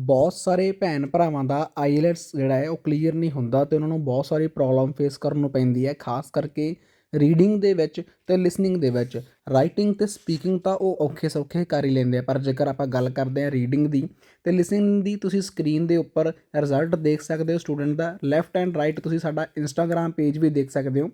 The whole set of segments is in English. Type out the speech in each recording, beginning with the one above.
ਬਹੁਤ ਸਾਰੇ ਭੈਣ ਭਰਾਵਾਂ ਦਾ ਆਈਲੈਟਸ ਜਿਹੜਾ ਹੈ ਉਹ ਕਲੀਅਰ ਨਹੀਂ ਹੁੰਦਾ ਅਤੇ ਉਹਨਾਂ ਨੂੰ ਬਹੁਤ ਸਾਰੀ ਪ੍ਰੋਬਲਮ ਫੇਸ ਕਰਨ ਨੂੰ ਪੈਂਦੀ ਹੈ, ਖਾਸ ਕਰਕੇ ਰੀਡਿੰਗ ਦੇ ਵਿੱਚ ਅਤੇ ਲਿਸਨਿੰਗ ਦੇ ਵਿੱਚ। ਰਾਈਟਿੰਗ ਅਤੇ ਸਪੀਕਿੰਗ ਤਾਂ ਉਹ ਔਖੇ ਸੌਖੇ ਕਰ ਹੀ ਲੈਂਦੇ ਆ, ਪਰ ਜੇਕਰ ਆਪਾਂ ਗੱਲ ਕਰਦੇ ਹਾਂ ਰੀਡਿੰਗ ਦੀ ਅਤੇ ਲਿਸਨਿੰਗ ਦੀ, ਤੁਸੀਂ ਸਕਰੀਨ ਦੇ ਉੱਪਰ ਰਿਜ਼ਲਟ ਦੇਖ ਸਕਦੇ ਹੋ ਸਟੂਡੈਂਟ ਦਾ। ਲੈਫਟ ਐਂਡ ਰਾਈਟ ਤੁਸੀਂ ਸਾਡਾ ਇੰਸਟਾਗ੍ਰਾਮ ਪੇਜ ਵੀ ਦੇਖ ਸਕਦੇ ਹੋ,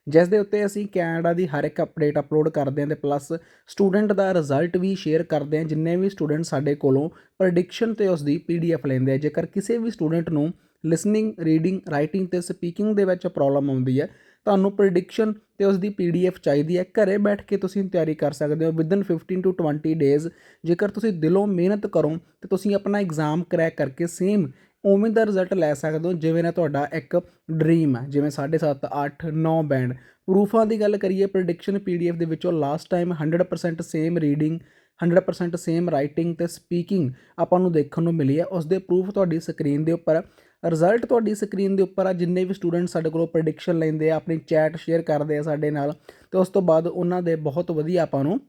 ਜਿਸ ਦੇ ਉੱਤੇ ਅਸੀਂ ਕੈਨੇਡਾ ਦੀ ਹਰ ਇੱਕ ਅਪਡੇਟ ਅਪਲੋਡ ਕਰਦੇ ਹਾਂ ਅਤੇ ਪਲੱਸ ਸਟੂਡੈਂਟ ਦਾ ਰਿਜ਼ਲਟ ਵੀ ਸ਼ੇਅਰ ਕਰਦੇ ਹਾਂ। ਜਿੰਨੇ ਵੀ ਸਟੂਡੈਂਟ ਸਾਡੇ ਕੋਲੋਂ ਪ੍ਰੈਡਿਕਸ਼ਨ ਅਤੇ ਉਸ ਦੀ PDF ਲੈਂਦੇ ਆ, ਜੇਕਰ ਕਿਸੇ ਵੀ ਸਟੂਡੈਂਟ ਨੂੰ ਲਿਸਨਿੰਗ, ਰੀਡਿੰਗ, ਰਾਈਟਿੰਗ ਅਤੇ ਸਪੀਕਿੰਗ ਦੇ ਵਿੱਚ ਪ੍ਰੋਬਲਮ ਆਉਂਦੀ ਹੈ, ਤੁਹਾਨੂੰ ਪ੍ਰੈਡਿਕਸ਼ਨ ਅਤੇ ਉਸ ਦੀ PDF ਚਾਹੀਦੀ ਹੈ, ਘਰੇ ਬੈਠ ਕੇ ਤੁਸੀਂ ਤਿਆਰੀ ਕਰ ਸਕਦੇ ਹੋ ਵਿਦਨ 15 to 20 ਡੇਜ਼। ਜੇਕਰ ਤੁਸੀਂ ਦਿਲੋਂ ਮਿਹਨਤ ਕਰੋ ਤਾਂ ਤੁਸੀਂ ਆਪਣਾ ਐਗਜ਼ਾਮ ਕਰੈਕ ਕਰਕੇ ਸੇਮ ਉਵੇਂ ਦਾ ਰਿਜ਼ਲਟ ਲੈ ਸਕਦੇ ਹੋ ਜਿਵੇਂ ਨਾ ਤੁਹਾਡਾ ਇੱਕ ਡਰੀਮ ਹੈ, ਜਿਵੇਂ 7.5, 8, 9 ਬੈਂਡ। ਪ੍ਰੂਫਾਂ ਦੀ ਗੱਲ ਕਰੀਏ, ਪ੍ਰੈਡਿਕਸ਼ਨ PDF ਦੇ ਵਿੱਚੋਂ last time 100% same reading, 100% same writing ਅਤੇ ਸਪੀਕਿੰਗ ਆਪਾਂ ਨੂੰ ਦੇਖਣ ਨੂੰ ਮਿਲੀ ਹੈ। ਉਸ ਦੇ ਪ੍ਰੂਫ ਤੁਹਾਡੀ ਸਕਰੀਨ ਦੇ ਉੱਪਰ, ਰਿਜ਼ਲਟ ਤੁਹਾਡੀ ਸਕਰੀਨ ਦੇ ਉੱਪਰ ਆ। ਜਿੰਨੇ ਵੀ ਸਟੂਡੈਂਟ ਸਾਡੇ ਕੋਲੋਂ ਪ੍ਰੈਡਿਕਸ਼ਨ ਲੈਂਦੇ ਆ, ਆਪਣੀ ਚੈਟ ਸ਼ੇਅਰ ਕਰਦੇ ਆ ਸਾਡੇ ਨਾਲ, ਅਤੇ ਉਸ ਤੋਂ ਬਾਅਦ ਉਹਨਾਂ ਦੇ ਬਹੁਤ ਵਧੀਆ ਆਪਾਂ ਨੂੰ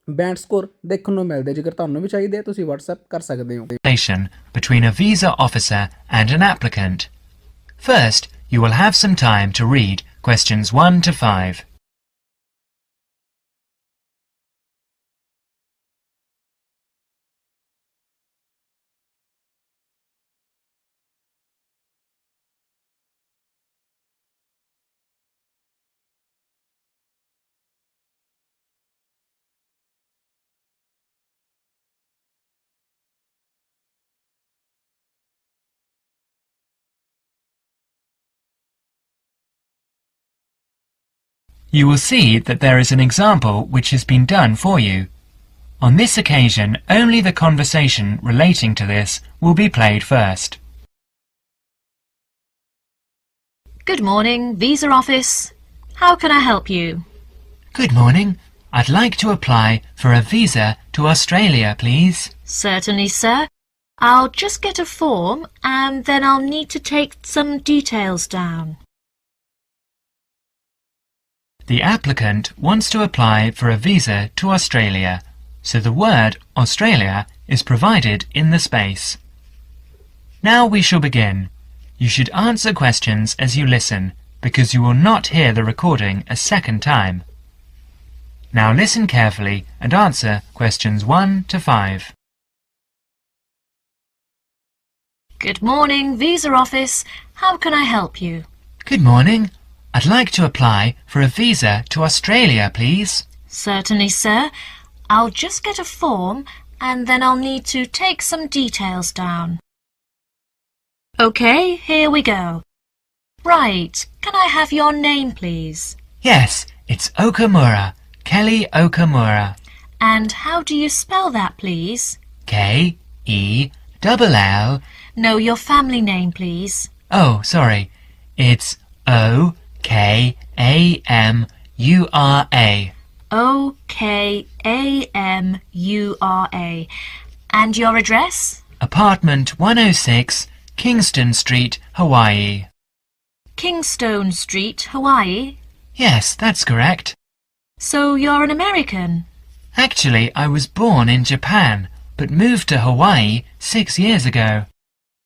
ਬੈਂਡ ਸਕੋਰ ਦੇਖਣ ਨੂੰ ਮਿਲਦੇ। ਜੇਕਰ ਤੁਹਾਨੂੰ ਵੀ ਚਾਹੀਦੇ ਆ ਤੁਸੀਂ WhatsApp ਕਰ ਸਕਦੇ ਹੋ। Between a visa officer and an applicant. First, you will have some time to read questions 1 to 5. You will see that there is an example which has been done for you. On this occasion, only the conversation relating to this will be played first. Good morning, Visa Office. How can I help you? Good morning. I'd like to apply for a visa to Australia, please. Certainly, sir. I'll just get a form and then I'll need to take some details down. The applicant wants to apply for a visa to Australia, so the word Australia is provided in the space. Now we shall begin. You should answer questions as you listen, because you will not hear the recording a second time. Now listen carefully and answer questions 1 to 5. Good morning, Visa Office. How can I help you? Good morning. I'd like to apply for a visa to Australia, please. Certainly, sir. I'll just get a form and then I'll need to take some details down. Okay, here we go. Right, can I have your name, please? Yes, it's Okamura. Kelly Okamura. And how do you spell that, please? K-E-L-L. No, your family name, please. Oh, sorry. It's O-K-A-M-U-R-A. O-K-A-M-U-R-A. And your address? Apartment 106, Kingston Street, Hawaii. Kingstone Street, Hawaii? Yes, that's correct. So you're an American? Actually, I was born in Japan, but moved to Hawaii 6 years ago.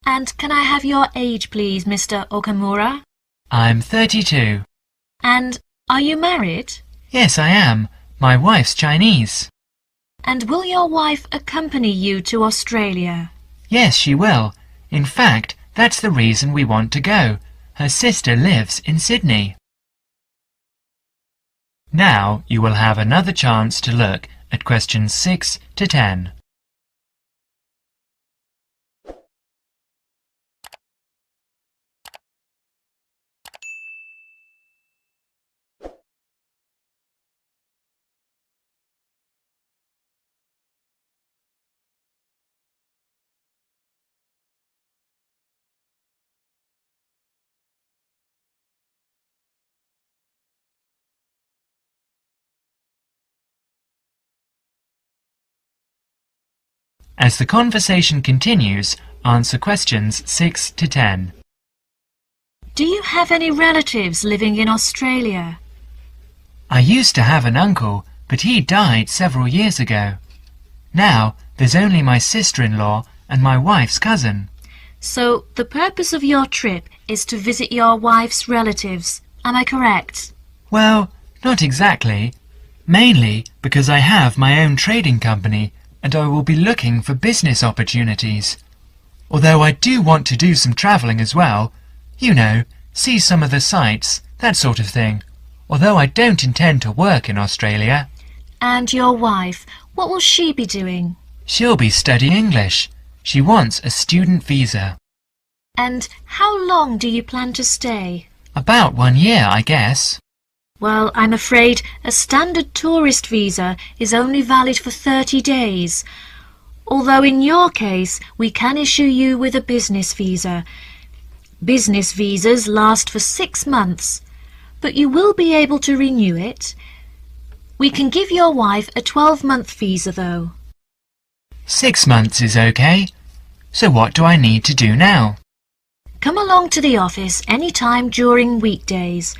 And can I have your age, please, Mr. Okamura? I'm 32. And are you married? Yes, I am. My wife's Chinese. And will your wife accompany you to Australia? Yes, she will. In fact, that's the reason we want to go. Her sister lives in Sydney. Now you will have another chance to look at questions 6 to 10. As the conversation continues, answer questions 6 to 10. Do you have any relatives living in Australia? I used to have an uncle, but he died several years ago. Now there's only my sister-in-law and my wife's cousin. So the purpose of your trip is to visit your wife's relatives. Am I correct? Well, not exactly. Mainly because I have my own trading company and I will be looking for business opportunities. Although I do want to do some travelling as well. You know, see some of the sights, that sort of thing. Although I don't intend to work in Australia. And your wife, what will she be doing? She'll be studying English. She wants a student visa. And how long do you plan to stay? About 1 year, I guess. Well, I'm afraid a standard tourist visa is only valid for 30 days. Although in your case, we can issue you with a business visa. Business visas last for 6 months, but you will be able to renew it. We can give your wife a 12-month visa, though. 6 months is okay. So what do I need to do now? Come along to the office any time during weekdays,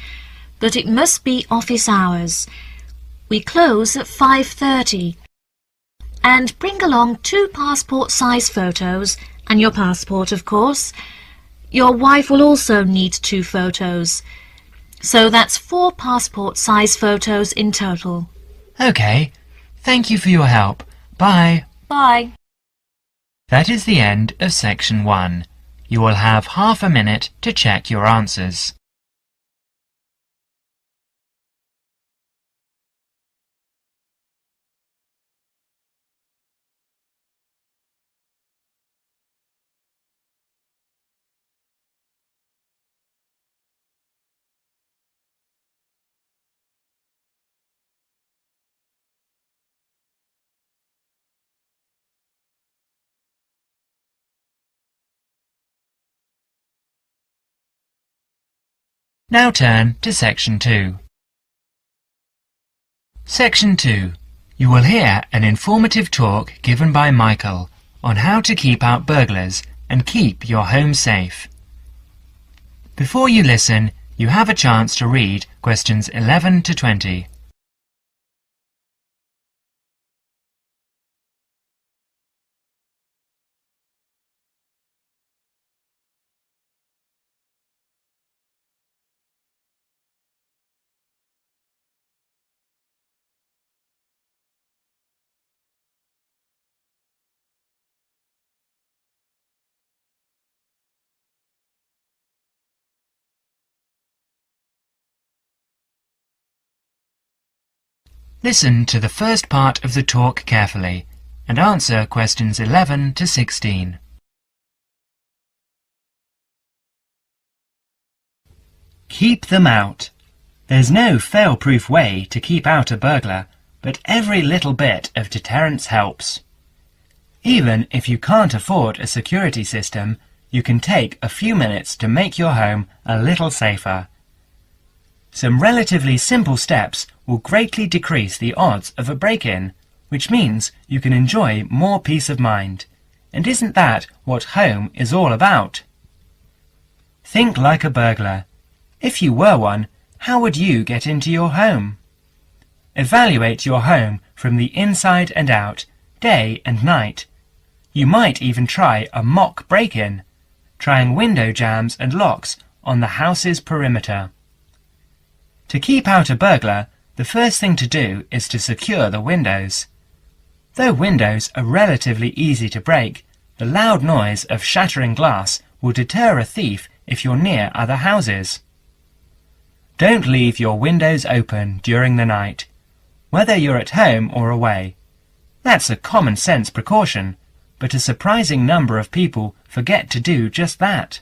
but it must be office hours. We close at 5:30. And bring along 2 passport-size photos, and your passport, of course. Your wife will also need 2 photos. So that's 4 passport-size photos in total. Okay. Thank you for your help. Bye. Bye. That is the end of section 1. You will have half a minute to check your answers. Now turn to section 2. Section 2. You will hear an informative talk given by Michael on how to keep out burglars and keep your home safe. Before you listen, you have a chance to read questions 11 to 20. Listen to the first part of the talk carefully and answer questions 11 to 16. Keep them out. There's no fail-proof way to keep out a burglar, but every little bit of deterrence helps. Even if you can't afford a security system, you can take a few minutes to make your home a little safer. Some relatively simple steps will greatly decrease the odds of a break-in, which means you can enjoy more peace of mind. And isn't that what home is all about? Think like a burglar. If you were one, how would you get into your home? Evaluate your home from the inside and out, day and night. You might even try a mock break-in, trying window jambs and locks on the house's perimeter. To keep out a burglar, the first thing to do is to secure the windows. Though windows are relatively easy to break, the loud noise of shattering glass will deter a thief if you're near other houses. Don't leave your windows open during the night, whether you're at home or away. That's a common sense precaution, but a surprising number of people forget to do just that.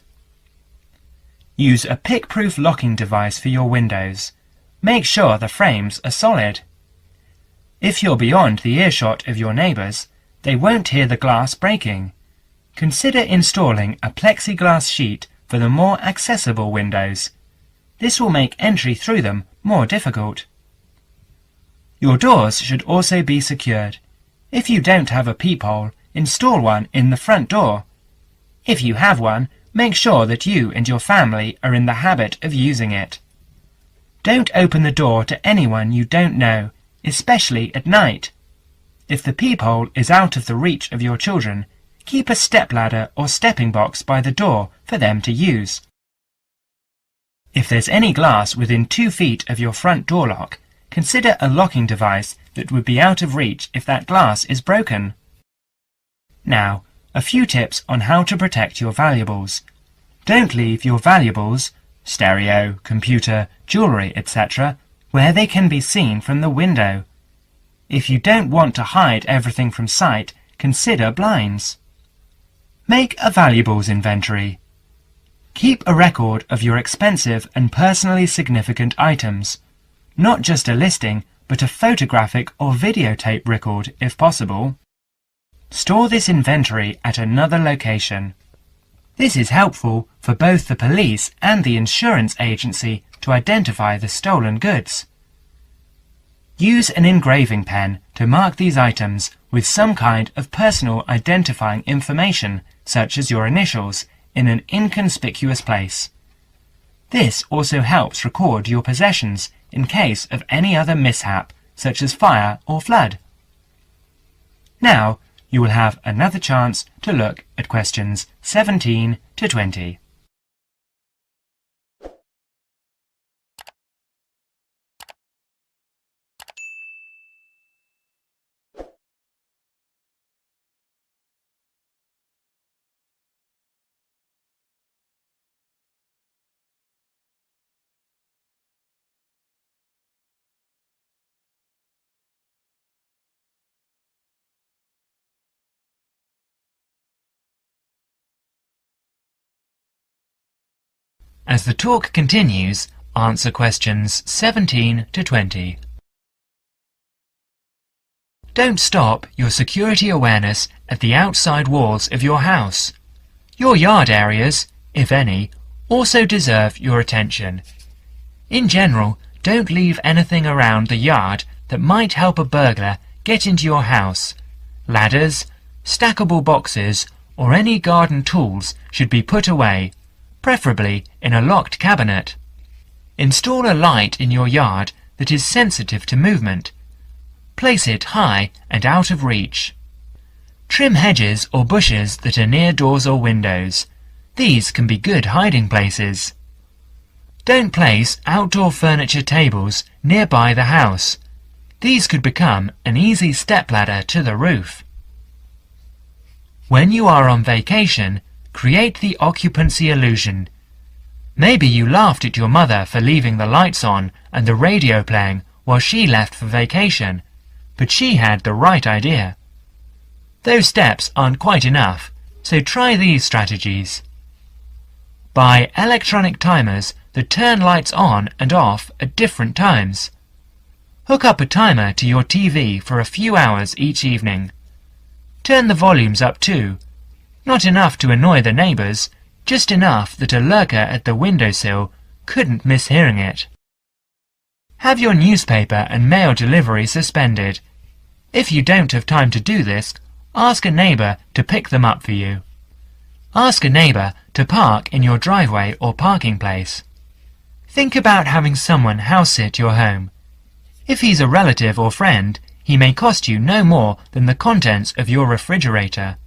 Use a pick-proof locking device for your windows. Make sure the frames are solid. If you're beyond the earshot of your neighbours, they won't hear the glass breaking. Consider installing a plexiglass sheet for the more accessible windows. This will make entry through them more difficult. Your doors should also be secured. If you don't have a peephole, install one in the front door. If you have one, make sure that you and your family are in the habit of using it. Don't open the door to anyone you don't know, especially at night. If the peephole is out of the reach of your children, keep a stepladder or stepping box by the door for them to use. If there's any glass within 2 feet of your front door lock, consider a locking device that would be out of reach if that glass is broken. Now, a few tips on how to protect your valuables. Don't leave your valuables, stereo, computer, jewellery, etc., where they can be seen from the window. If you don't want to hide everything from sight, consider blinds. Make a valuables inventory. Keep a record of your expensive and personally significant items. Not just a listing, but a photographic or videotape record if possible. Store this inventory at another location. This is helpful for both the police and the insurance agency to identify the stolen goods. Use an engraving pen to mark these items with some kind of personal identifying information, such as your initials, in an inconspicuous place. This also helps record your possessions in case of any other mishap, such as fire or flood. Now, you will have another chance to look at questions 17 to 20. As the talk continues, answer questions 17 to 20. Don't stop your security awareness at the outside walls of your house. Your yard areas, if any, also deserve your attention. In general, don't leave anything around the yard that might help a burglar get into your house. Ladders, stackable boxes, or any garden tools should be put away, preferably in a locked cabinet. Install a light in your yard that is sensitive to movement. Place it high and out of reach. Trim hedges or bushes that are near doors or windows. These can be good hiding places. Don't place outdoor furniture tables nearby the house. These could become an easy stepladder to the roof. When you are on vacation, create the occupancy illusion. Maybe you laughed at your mother for leaving the lights on and the radio playing while she left for vacation, but she had the right idea. Those steps aren't quite enough, so try these strategies. Buy electronic timers that turn lights on and off at different times. Hook up a timer to your TV for a few hours each evening. Turn the volumes up too. Not enough to annoy the neighbours, just enough that a lurker at the windowsill couldn't miss hearing it. Have your newspaper and mail delivery suspended. If you don't have time to do this, ask a neighbour to pick them up for you. Ask a neighbour to park in your driveway or parking place. Think about having someone house-sit your home. If he's a relative or friend, he may cost you no more than the contents of your refrigerator.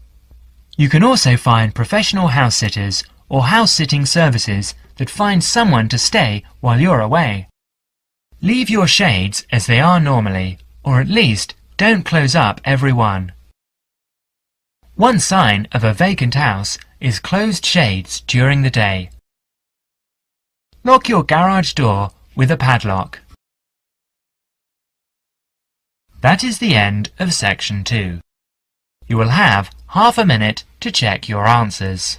You can also find professional house-sitters or house-sitting services that find someone to stay while you're away. Leave your shades as they are normally, or at least don't close up every one. One sign of a vacant house is closed shades during the day. Lock your garage door with a padlock. That is the end of section 2. You will have half a minute to check your answers.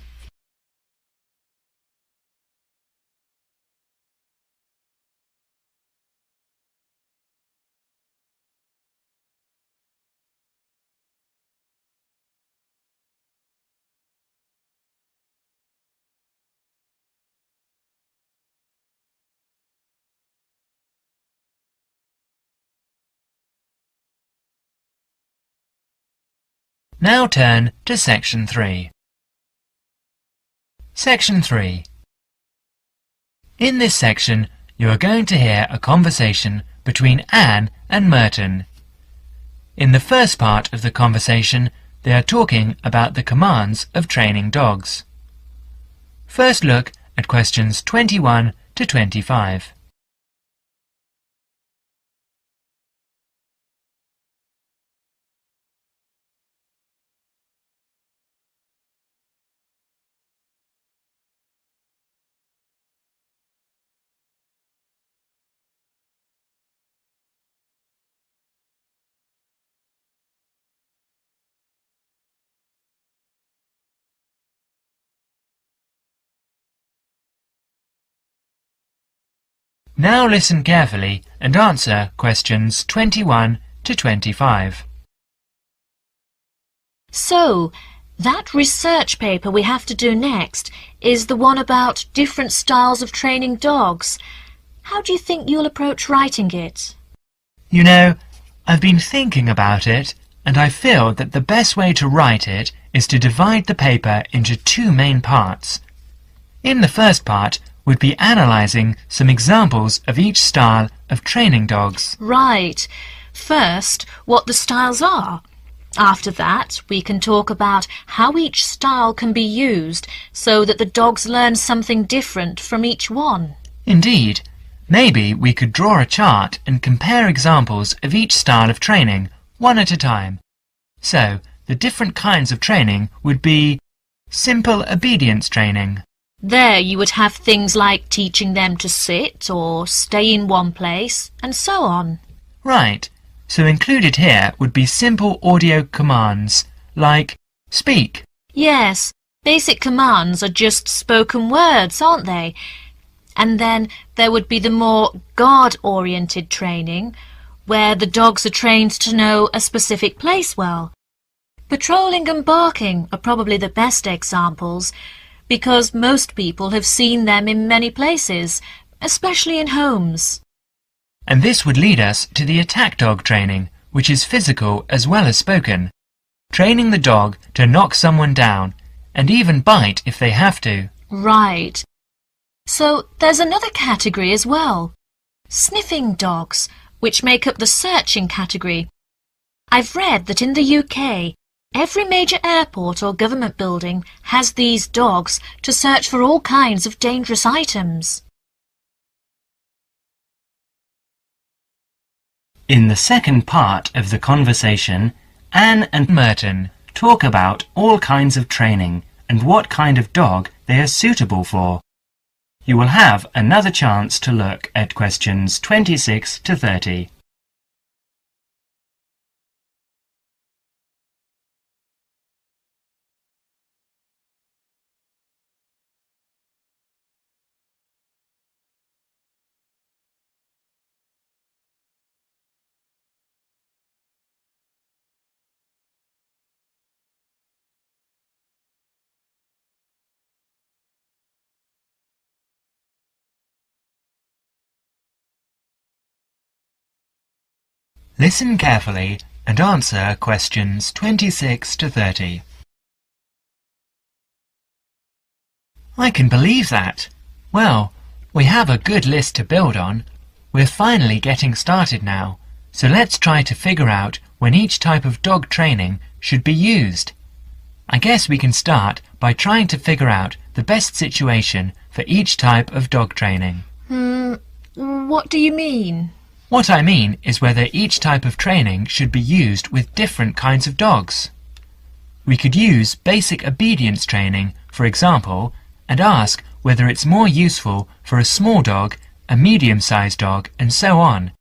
Now turn to section 3. Section 3. In this section, you are going to hear a conversation between Anne and Merton. In the first part of the conversation, they are talking about the commands of training dogs. First look at questions 21 to 25. Now listen carefully and answer questions 21 to 25. So, that research paper we have to do next is the one about different styles of training dogs. How do you think you'll approach writing it? You know, I've been thinking about it, and I feel that the best way to write it is to divide the paper into two main parts. In the first part, would be analysing some examples of each style of training dogs. Right. First, what the styles are. After that, we can talk about how each style can be used so that the dogs learn something different from each one. Indeed. Maybe we could draw a chart and compare examples of each style of training, one at a time. So, the different kinds of training would be simple obedience training. There you would have things like teaching them to sit or stay in one place, and so on. Right. So included here would be simple audio commands, like speak. Yes, basic commands are just spoken words, aren't they? And then there would be the more guard-oriented training, where the dogs are trained to know a specific place well. Patrolling and barking are probably the best examples, because most people have seen them in many places, especially in homes. And this would lead us to the attack dog training, which is physical as well as spoken, training the dog to knock someone down, and even bite if they have to. Right. So there's another category as well, sniffing dogs, which make up the searching category. I've read that in the UK, every major airport or government building has these dogs to search for all kinds of dangerous items. In the second part of the conversation, Anne and Merton. talk about all kinds of training and what kind of dog they are suitable for. You will have another chance to look at questions 26 to 30. Listen carefully and answer questions 26 to 30. I can believe that. Well, we have a good list to build on. We're finally getting started now, so let's try to figure out when each type of dog training should be used. I guess we can start by trying to figure out the best situation for each type of dog training. What do you mean? What I mean is whether each type of training should be used with different kinds of dogs. We could use basic obedience training, for example, and ask whether it's more useful for a small dog, a medium-sized dog, and so on.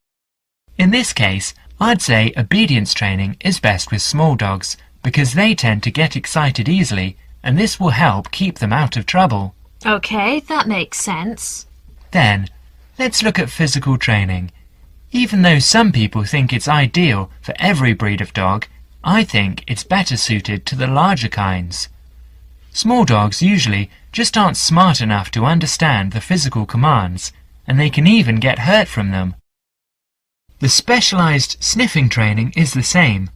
In this case, I'd say obedience training is best with small dogs because they tend to get excited easily, and this will help keep them out of trouble. Okay, that makes sense. Then, let's look at physical training. Even though some people think it's ideal for every breed of dog, I think it's better suited to the larger kinds. Small dogs usually just aren't smart enough to understand the physical commands, and they can even get hurt from them. The specialized sniffing training is the same.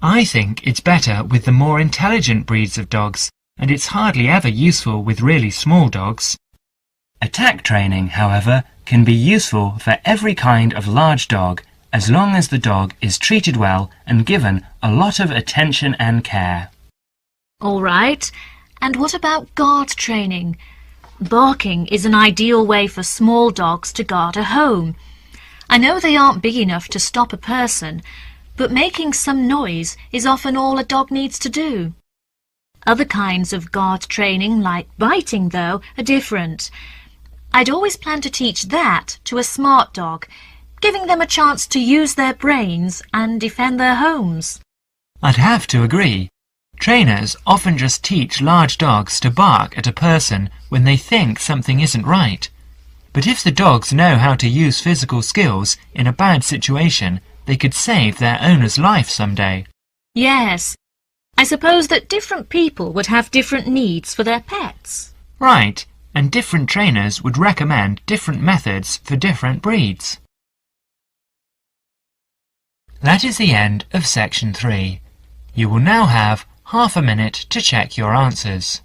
I think it's better with the more intelligent breeds of dogs, and it's hardly ever useful with really small dogs. Attack training, however, can be useful for every kind of large dog as long as the dog is treated well and given a lot of attention and care. All right. And what about guard training? Barking is an ideal way for small dogs to guard a home. I know they aren't big enough to stop a person, but making some noise is often all a dog needs to do. Other kinds of guard training, like biting, though, are different. I'd always plan to teach that to a smart dog, giving them a chance to use their brains and defend their homes. I'd have to agree. Trainers often just teach large dogs to bark at a person when they think something isn't right. But if the dogs know how to use physical skills in a bad situation, they could save their owner's life someday. Yes. I suppose that different people would have different needs for their pets. Right, and different trainers would recommend different methods for different breeds. That is the end of section 3. You will now have half a minute to check your answers.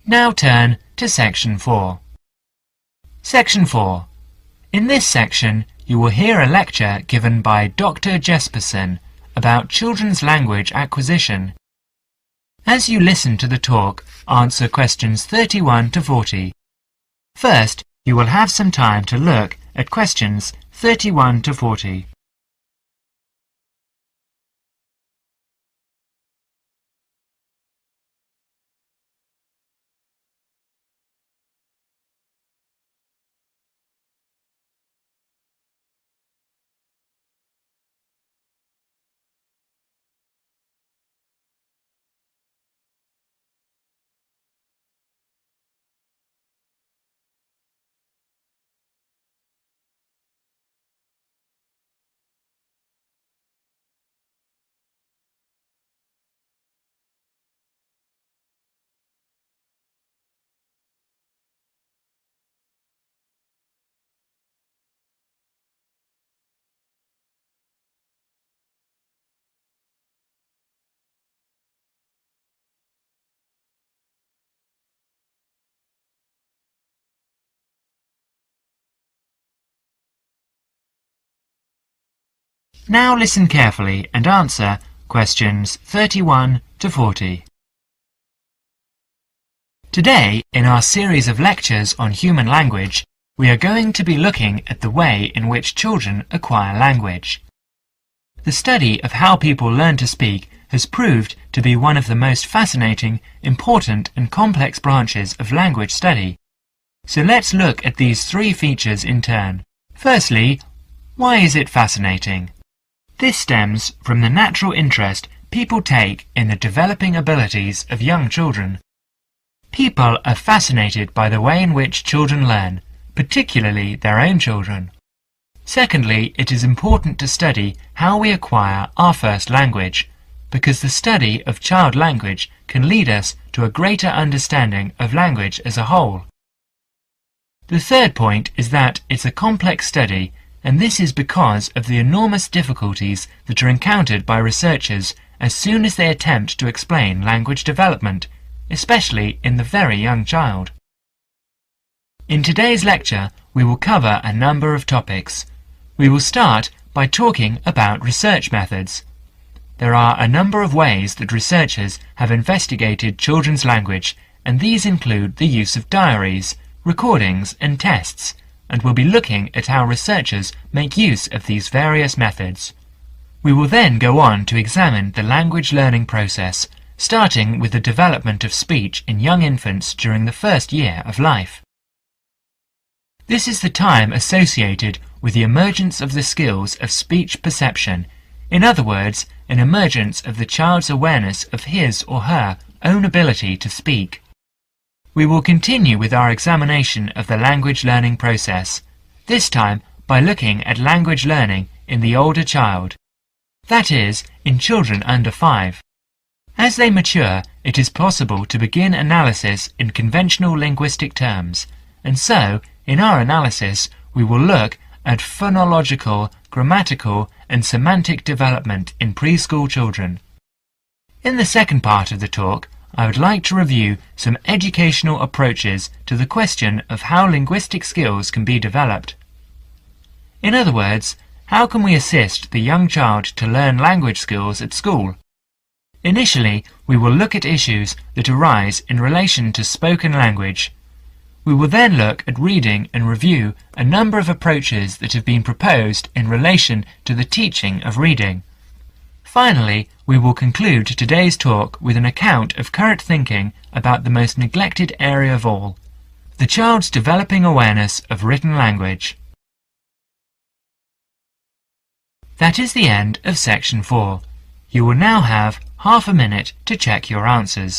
Now turn to section 4. Section 4. In this section, you will hear a lecture given by Dr. Jespersen about children's language acquisition. As you listen to the talk, answer questions 31 to 40. First, you will have some time to look at questions 31 to 40. Now listen carefully and answer questions 31 to 40. Today, in our series of lectures on human language, we are going to be looking at the way in which children acquire language. The study of how people learn to speak has proved to be one of the most fascinating, important and complex branches of language study. So let's look at these 3 features in turn. Firstly, why is it fascinating? This stems from the natural interest people take in the developing abilities of young children. People are fascinated by the way in which children learn, particularly their own children. Secondly, it is important to study how we acquire our first language, because the study of child language can lead us to a greater understanding of language as a whole. The third point is that it's a complex study, and this is because of the enormous difficulties that are encountered by researchers as soon as they attempt to explain language development, especially in the very young child. In today's lecture, we will cover a number of topics. We will start by talking about research methods. There are a number of ways that researchers have investigated children's language, and these include the use of diaries, recordings and tests, and we'll be looking at how researchers make use of these various methods. We will then go on to examine the language learning process, starting with the development of speech in young infants during the first year of life. This is the time associated with the emergence of the skills of speech perception, in other words, an emergence of the child's awareness of his or her own ability to speak. We will continue with our examination of the language learning process, this time by looking at language learning in the older child. That is, in children under 5. As they mature, it is possible to begin analysis in conventional linguistic terms, and so, in our analysis, we will look at phonological, grammatical, and semantic development in preschool children. In the second part of the talk, I would like to review some educational approaches to the question of how linguistic skills can be developed. In other words, how can we assist the young child to learn language skills at school? Initially, we will look at issues that arise in relation to spoken language. We will then look at reading and review a number of approaches that have been proposed in relation to the teaching of reading. Finally, we will conclude today's talk with an account of current thinking about the most neglected area of all, the child's developing awareness of written language. That is the end of section 4. You will now have half a minute to check your answers.